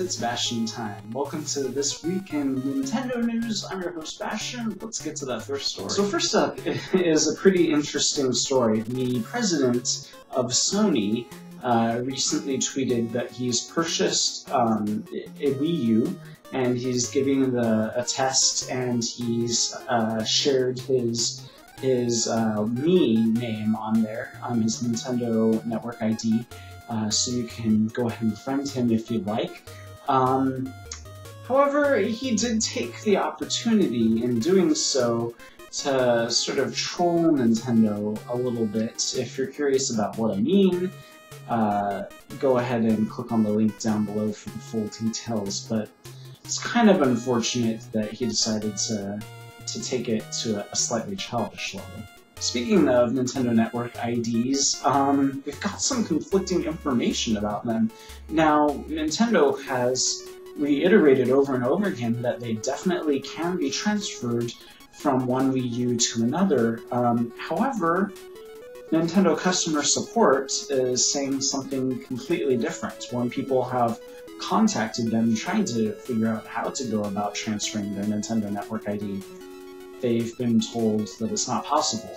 it's Bastian time. Welcome to This Week in Nintendo News. I'm your host, Bastian. Let's get to that first story. So first up is a pretty interesting story. The president of Sony recently tweeted that he's purchased a Wii U, and he's giving a test, and he's shared his Mii name on there, his Nintendo Network ID, so you can go ahead and friend him if you'd like. However, he did take the opportunity in doing so to sort of troll Nintendo a little bit. If you're curious about what I mean, go ahead and click on the link down below for the full details, but it's kind of unfortunate that he decided to take it to a slightly childish level. Speaking of Nintendo Network IDs, we've got some conflicting information about them. Now, Nintendo has reiterated over and over again that they definitely can be transferred from one Wii U to another. However, Nintendo customer support is saying something completely different. When people have contacted them trying to figure out how to go about transferring their Nintendo Network ID, they've been told that it's not possible.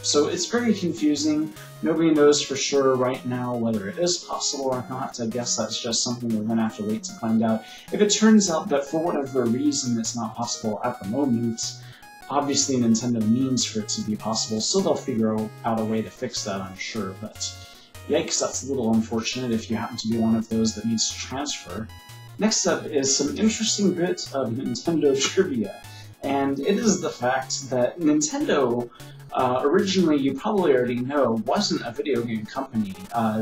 So it's very confusing. Nobody knows for sure right now whether it is possible or not. I guess that's just something we're going to have to wait to find out. If it turns out that for whatever reason it's not possible at the moment, obviously Nintendo means for it to be possible, so they'll figure out a way to fix that, I'm sure. But yikes, that's a little unfortunate if you happen to be one of those that needs to transfer. Next up is some interesting bit of Nintendo trivia. And it is the fact that Nintendo, originally, you probably already know, wasn't a video game company.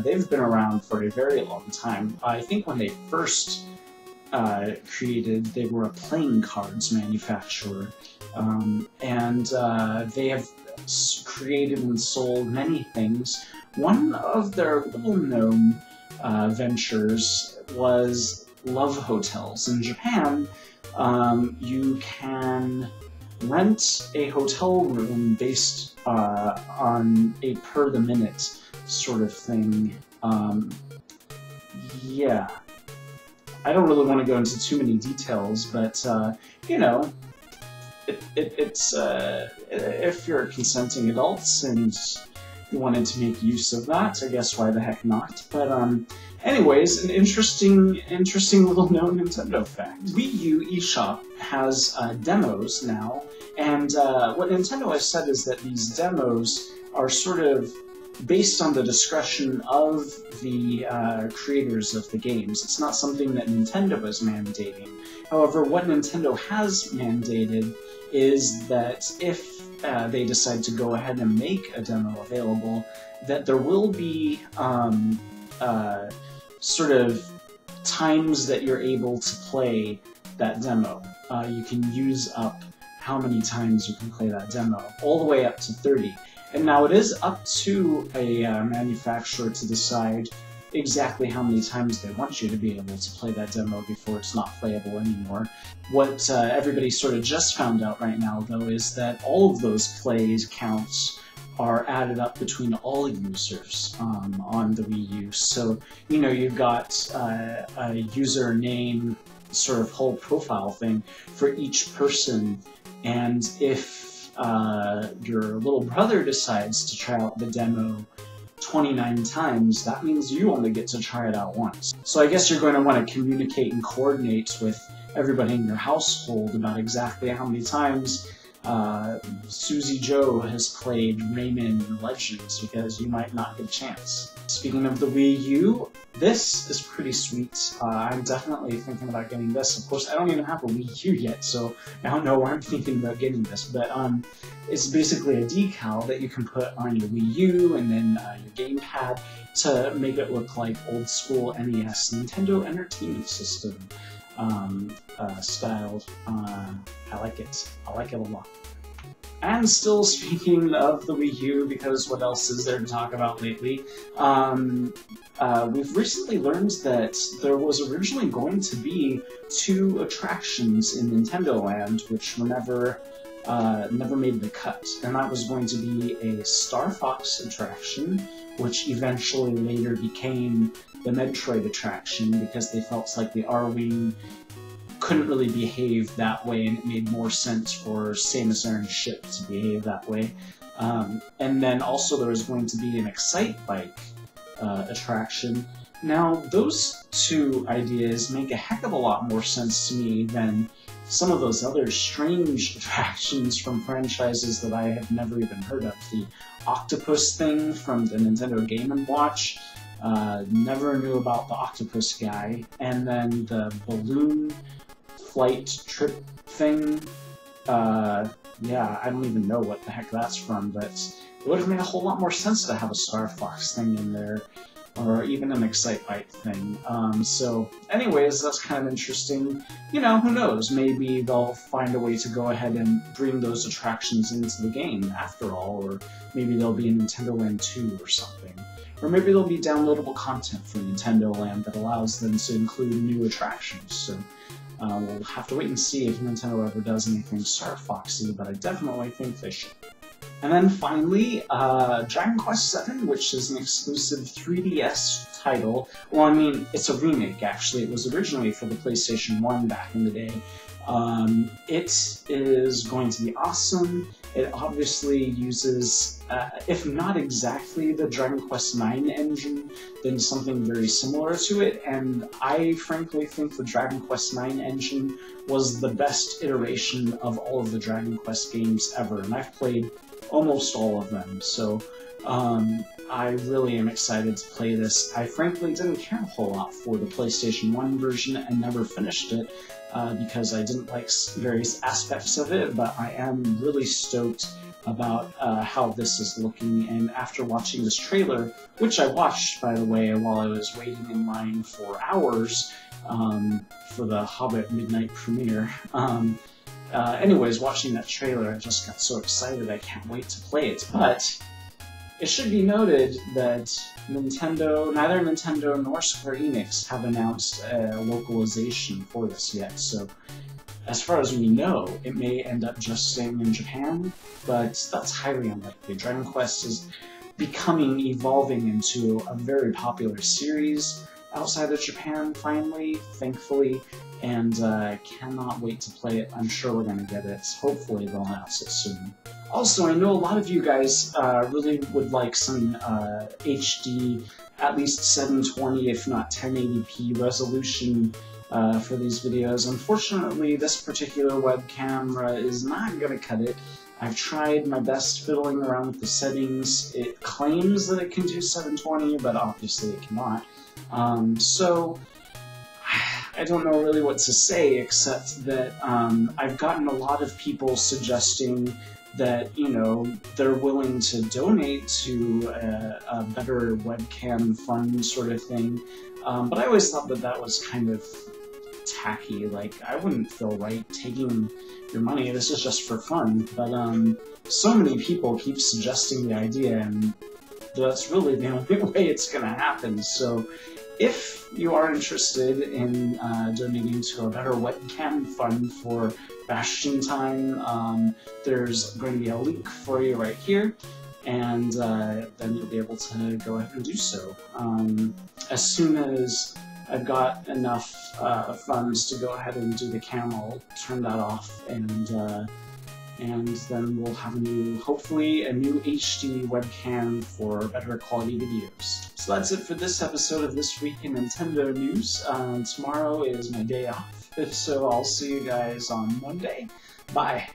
They've been around for a very long time. I think when they first created, they were a playing cards manufacturer. And they have created and sold many things. One of their little-known ventures was love hotels. In Japan, you can rent a hotel room based on a per-the-minute sort of thing. Yeah. I don't really want to go into too many details, but, you know, it's if you're consenting adults and you wanted to make use of that, I guess why the heck not. But, anyways, an interesting little known Nintendo fact. Wii U eShop has demos now, and what Nintendo has said is that these demos are sort of based on the discretion of the creators of the games. It's not something that Nintendo is mandating. However, what Nintendo has mandated is that if they decide to go ahead and make a demo available, that there will be sort of times that you're able to play that demo. You can use up how many times you can play that demo, all the way up to 30. And now it is up to a manufacturer to decide exactly how many times they want you to be able to play that demo before it's not playable anymore. What everybody sort of just found out right now, though, is that all of those plays counts are added up between all users on the Wii U. So, you know, you've got a username sort of whole profile thing for each person, and if your little brother decides to try out the demo 29 times, that means you only get to try it out once. So I guess you're going to want to communicate and coordinate with everybody in your household about exactly how many times Susie Joe has played Rayman Legends, because you might not get a chance. Speaking of the Wii U, this is pretty sweet. I'm definitely thinking about getting this. Of course, I don't even have a Wii U yet, so I don't know why I'm thinking about getting this, but it's basically a decal that you can put on your Wii U and then your gamepad to make it look like old school NES, Nintendo Entertainment System styled. I like it. I like it a lot. And still speaking of the Wii U, because what else is there to talk about lately, we've recently learned that there was originally going to be 2 attractions in Nintendo Land, which were never made the cut. And that was going to be a Star Fox attraction, which eventually later became the Metroid attraction because they felt like the R-Wing couldn't really behave that way, and it made more sense for Samus Aran's ship to behave that way. And then also there was going to be an Excitebike attraction. Now, those two ideas make a heck of a lot more sense to me than some of those other strange attractions from franchises that I have never even heard of. The octopus thing from the Nintendo Game & Watch, never knew about the octopus guy, and then the balloon flight trip thing, yeah, I don't even know what the heck that's from, but it would have made a whole lot more sense to have a Star Fox thing in there, or even an Excitebike thing. So anyways, that's kind of interesting. You know, who knows, maybe they'll find a way to go ahead and bring those attractions into the game after all, or maybe there'll be a Nintendo Land 2 or something. Or maybe there'll be downloadable content for Nintendo Land that allows them to include new attractions. So we'll have to wait and see if Nintendo ever does anything Star Foxy, but I definitely think they should. And then finally, Dragon Quest VII, which is an exclusive 3DS title. Well, I mean, it's a remake, actually. It was originally for the PlayStation 1 back in the day. It is going to be awesome. It obviously uses, if not exactly the Dragon Quest IX engine, then something very similar to it, and I frankly think the Dragon Quest IX engine was the best iteration of all of the Dragon Quest games ever, and I've played almost all of them, so I really am excited to play this. I frankly didn't care a whole lot for the PlayStation 1 version and never finished it, because I didn't like various aspects of it, but I am really stoked about how this is looking, and after watching this trailer, which I watched, by the way, while I was waiting in line for hours for the Hobbit Midnight premiere, anyways, watching that trailer, I just got so excited I can't wait to play it, but it should be noted that neither Nintendo nor Square Enix have announced a localization for this yet, so as far as we know, it may end up just staying in Japan, but that's highly unlikely. Dragon Quest is evolving into a very popular series outside of Japan, finally, thankfully, and cannot wait to play it. I'm sure we're going to get it. Hopefully they'll announce it soon. Also, I know a lot of you guys really would like some HD, at least 720 if not 1080p resolution for these videos. Unfortunately, this particular web camera is not going to cut it. I've tried my best fiddling around with the settings. It claims that it can do 720, but obviously it cannot. So I don't know really what to say, except that I've gotten a lot of people suggesting that, you know, they're willing to donate to a better webcam fund sort of thing, but I always thought that that was kind of tacky. Like, I wouldn't feel right taking your money, this is just for fun, but so many people keep suggesting the idea, and that's really the only way it's gonna happen. So if you are interested in donating to a better webcam fund for Bastian time, there's going to be a link for you right here, and then you'll be able to go ahead and do so. As soon as I've got enough funds to go ahead and do the cam, I'll turn that off, and then we'll have hopefully a new HD webcam for better quality videos. So that's it for this episode of This Week in Nintendo News. Tomorrow is my day off, so I'll see you guys on Monday. Bye!